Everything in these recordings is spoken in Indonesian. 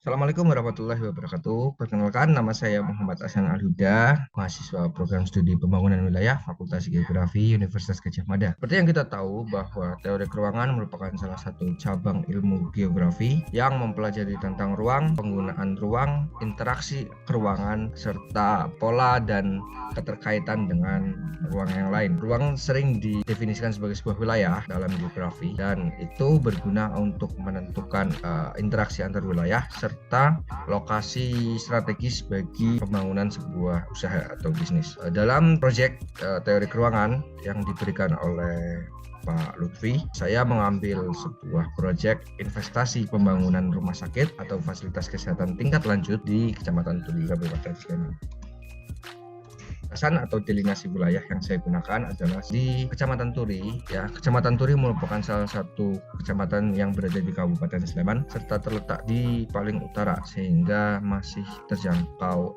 Assalamualaikum warahmatullahi wabarakatuh. Perkenalkan, nama saya Muhammad Hasan Al-Huda, mahasiswa program studi pembangunan wilayah Fakultas Geografi Universitas Gadjah Mada. Seperti yang kita tahu bahwa teori keruangan merupakan salah satu cabang ilmu geografi yang mempelajari tentang ruang, penggunaan ruang, interaksi keruangan, serta pola dan keterkaitan dengan ruang yang lain. Ruang sering didefinisikan sebagai sebuah wilayah dalam geografi dan itu berguna untuk menentukan interaksi antar wilayah serta lokasi strategis bagi pembangunan sebuah usaha atau bisnis. Dalam proyek teori keruangan yang diberikan oleh Pak Lutfi, saya mengambil sebuah proyek investasi pembangunan rumah sakit atau fasilitas kesehatan tingkat lanjut di Kecamatan Turi, Kabupaten Sleman. Atau delineasi wilayah yang saya gunakan adalah di Kecamatan Turi. Ya, Kecamatan Turi merupakan salah satu kecamatan yang berada di Kabupaten Sleman serta terletak di paling utara sehingga masih terjangkau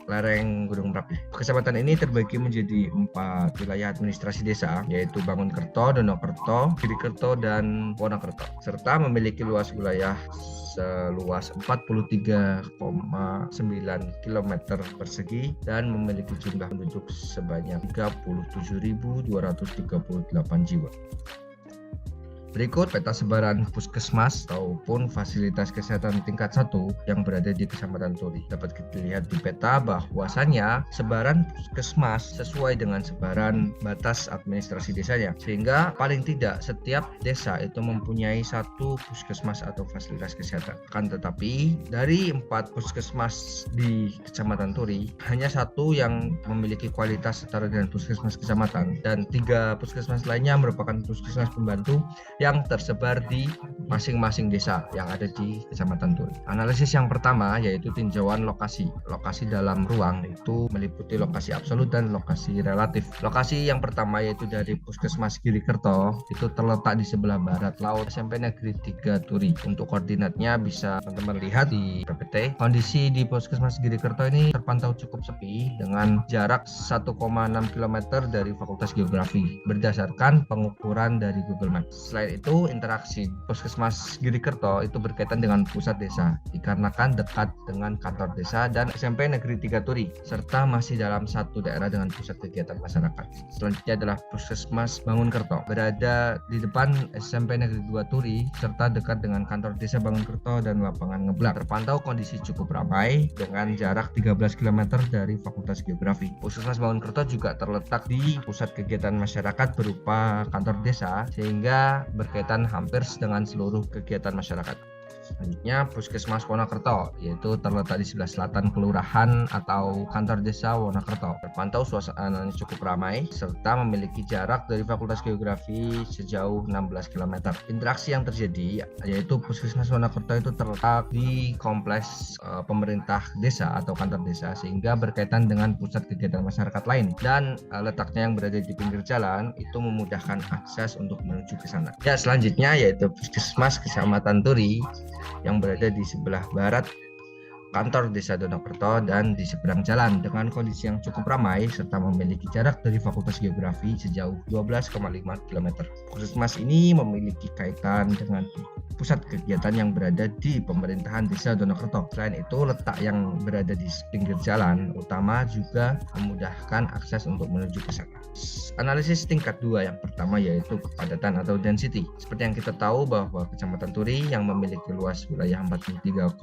lereng Gunung Merapi. Kecamatan ini terbagi menjadi 4 wilayah administrasi desa, yaitu Bangunkerto, Donokerto, Girikerto, dan Wonokerto, serta memiliki luas wilayah seluas 43,9 km persegi dan memiliki jumlah penduduk sebanyak 37.238 jiwa. Berikut peta sebaran puskesmas ataupun fasilitas kesehatan tingkat 1 yang berada di Kecamatan Turi. Dapat kita lihat di peta bahwasannya sebaran puskesmas sesuai dengan sebaran batas administrasi desanya, sehingga paling tidak setiap desa itu mempunyai 1 puskesmas atau fasilitas kesehatan. Akan tetapi dari 4 puskesmas di Kecamatan Turi, hanya 1 yang memiliki kualitas setara dengan puskesmas kecamatan dan 3 puskesmas lainnya merupakan puskesmas pembantu yang tersebar di masing-masing desa yang ada di Kecamatan Turi. Analisis yang pertama yaitu tinjauan lokasi. Lokasi dalam ruang itu meliputi lokasi absolut dan lokasi relatif. Lokasi yang pertama yaitu dari Puskesmas Girikerto itu terletak di sebelah barat laut SMP Negeri 3 Turi. Untuk koordinatnya bisa teman-teman lihat di PPT. Kondisi di Puskesmas Girikerto ini terpantau cukup sepi dengan jarak 1,6 km dari Fakultas Geografi berdasarkan pengukuran dari Google Maps. Selain itu, interaksi Puskesmas Girikerto itu berkaitan dengan pusat desa dikarenakan dekat dengan kantor desa dan SMP Negeri 3 Turi serta masih dalam satu daerah dengan pusat kegiatan masyarakat. Selanjutnya adalah Puskesmas Bangunkerto, berada di depan SMP Negeri 2 Turi serta dekat dengan kantor desa Bangunkerto dan lapangan ngeblak. Terpantau kondisi cukup ramai dengan jarak 13 km dari Fakultas Geografi. Puskesmas Bangunkerto juga terletak di pusat kegiatan masyarakat berupa kantor desa sehingga berkaitan hampir dengan seluruh kegiatan masyarakat. Selanjutnya Puskesmas Wonokerto, yaitu terletak di sebelah selatan kelurahan atau kantor desa Wonokerto. Terpantau suasananya cukup ramai serta memiliki jarak dari Fakultas Geografi sejauh 16 km. Interaksi yang terjadi yaitu Puskesmas Wonokerto itu terletak di kompleks pemerintah desa atau kantor desa sehingga berkaitan dengan pusat kegiatan masyarakat lain dan letaknya yang berada di pinggir jalan itu memudahkan akses untuk menuju ke sana. Ya, selanjutnya yaitu Puskesmas Kecamatan Turi yang berada di sebelah barat kantor desa Donokerto dan di seberang jalan dengan kondisi yang cukup ramai serta memiliki jarak dari Fakultas Geografi sejauh 12,5 km. Puskesmas ini memiliki kaitan dengan pusat kegiatan yang berada di pemerintahan desa Donokerto. Selain itu, letak yang berada di pinggir jalan utama juga memudahkan akses untuk menuju ke sana. Analisis tingkat 2 yang pertama yaitu kepadatan atau density. Seperti yang kita tahu bahwa Kecamatan Turi yang memiliki luas wilayah 43,9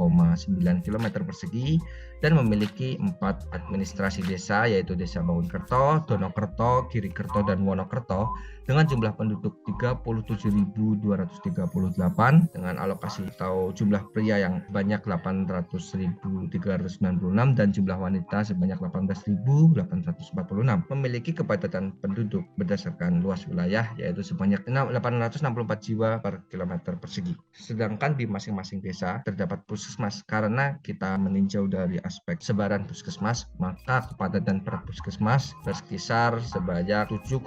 km persegi dan memiliki 4 administrasi desa yaitu Desa Bangunkerto, Donokerto, Girikerto, dan Wonokerto dengan jumlah penduduk 37.238 dengan alokasi atau jumlah pria yang banyak 800.396 dan jumlah wanita sebanyak 18.846. Memiliki kepadatan penduduk berdasarkan luas wilayah yaitu sebanyak 864 jiwa per kilometer persegi. Sedangkan di masing-masing desa terdapat puskesmas. Karena kita meninjau dari aspek sebaran puskesmas, maka kepadatan per puskesmas berkisar sebanyak 7,5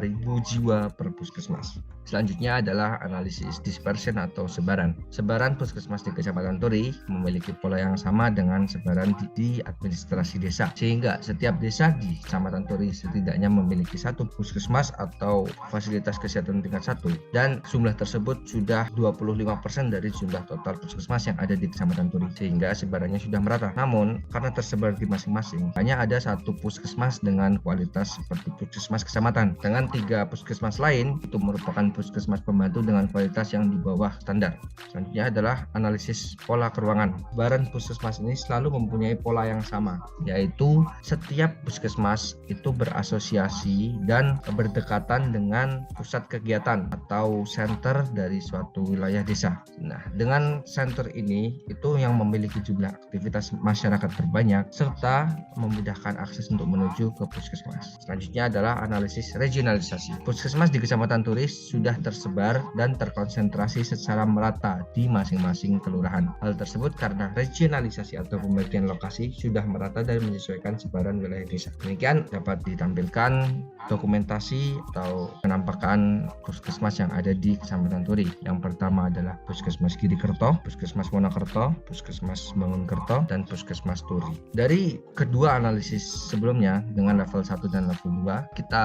ribu jiwa per puskesmas. Selanjutnya adalah analisis dispersion atau sebaran. Sebaran puskesmas di Kecamatan Turi memiliki pola yang sama dengan sebaran di administrasi desa, sehingga setiap desa di Kecamatan Turi setidaknya memiliki satu puskesmas atau fasilitas kesehatan tingkat 1, dan jumlah tersebut sudah 25% dari jumlah total puskesmas yang ada di Kecamatan Turi, sehingga sebarannya sudah merata. Namun karena tersebar di masing-masing, hanya ada satu puskesmas dengan kualitas seperti puskesmas kecamatan, dengan 3 puskesmas lain itu merupakan puskesmas pembantu dengan kualitas yang di bawah standar. Selanjutnya adalah analisis pola keruangan. Sebaran puskesmas ini selalu mempunyai pola yang sama, yaitu setiap puskesmas itu berasosiasi dan berdekatan dengan pusat kegiatan atau center dari suatu wilayah desa. Nah, dengan center ini itu yang memiliki jumlah aktivitas masyarakat terbanyak serta memudahkan akses untuk menuju ke puskesmas. Selanjutnya adalah analisis regionalisasi. Puskesmas di Kecamatan Turi sudah tersebar dan terkonsentrasi secara merata di masing-masing kelurahan. Hal tersebut karena regionalisasi atau pembagian lokasi sudah merata dan menyesuaikan sebaran wilayah desa. Demikian dapat ditampilkan dokumentasi atau penampakan puskesmas yang ada di Kecamatan Turi. Yang pertama adalah Puskesmas Girikerto, Puskesmas Wonokerto, Puskesmas Bangunkerto, dan Puskesmas Turi. Dari kedua analisis sebelumnya dengan level 1 dan level 2, kita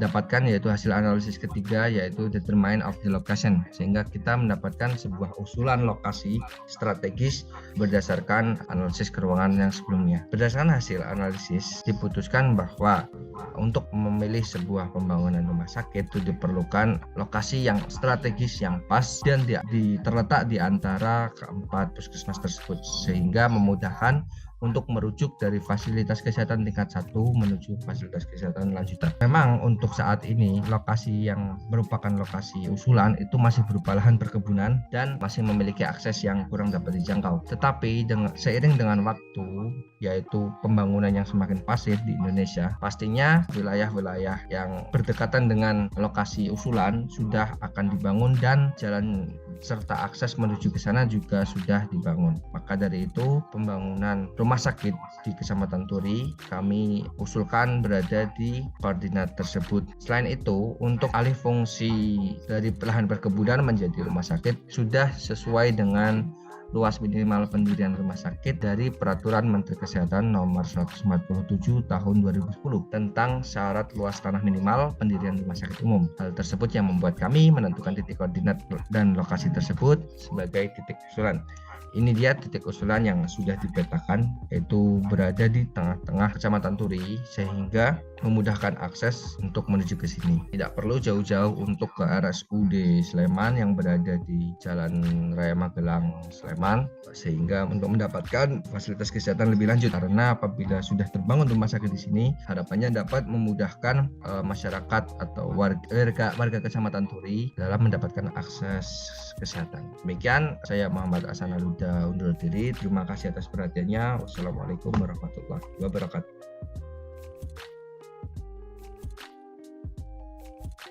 dapatkan yaitu hasil analisis ketiga, yaitu determine of the location, sehingga kita mendapatkan sebuah usulan lokasi strategis berdasarkan analisis keruangan yang sebelumnya. Berdasarkan hasil analisis diputuskan bahwa untuk memilih sebuah pembangunan rumah sakit itu diperlukan lokasi yang strategis yang pas dan terletak di antara keempat puskesmas tersebut, sehingga memudahkan untuk merujuk dari fasilitas kesehatan tingkat 1 menuju fasilitas kesehatan lanjutan. Memang untuk saat ini lokasi yang merupakan lokasi usulan itu masih berupa lahan perkebunan dan masih memiliki akses yang kurang dapat dijangkau. Tetapi seiring dengan waktu, yaitu pembangunan yang semakin pasif di Indonesia, pastinya wilayah-wilayah yang berdekatan dengan lokasi usulan sudah akan dibangun dan jalan serta akses menuju ke sana juga sudah dibangun. Maka dari itu pembangunan rumah sakit di Kecamatan Turi kami usulkan berada di koordinat tersebut. Selain itu, untuk alih fungsi dari lahan perkebunan menjadi rumah sakit sudah sesuai dengan luas minimal pendirian rumah sakit dari Peraturan Menteri Kesehatan Nomor 147 Tahun 2010 tentang syarat luas tanah minimal pendirian rumah sakit umum. Hal tersebut yang membuat kami menentukan titik koordinat dan lokasi tersebut sebagai titik usulan. Ini dia titik usulan yang sudah dipetakan, yaitu berada di tengah-tengah Kecamatan Turi sehingga memudahkan akses untuk menuju ke sini. Tidak perlu jauh-jauh untuk ke RSUD Sleman yang berada di Jalan Raya Magelang, Sleman, sehingga untuk mendapatkan fasilitas kesehatan lebih lanjut. Karena apabila sudah terbangun rumah sakit di sini, harapannya dapat memudahkan masyarakat atau warga Kecamatan Turi dalam mendapatkan akses kesehatan. Demikian, saya Muhammad Hasan Aluda undur diri. Terima kasih atas perhatiannya. Wassalamualaikum warahmatullahi wabarakatuh.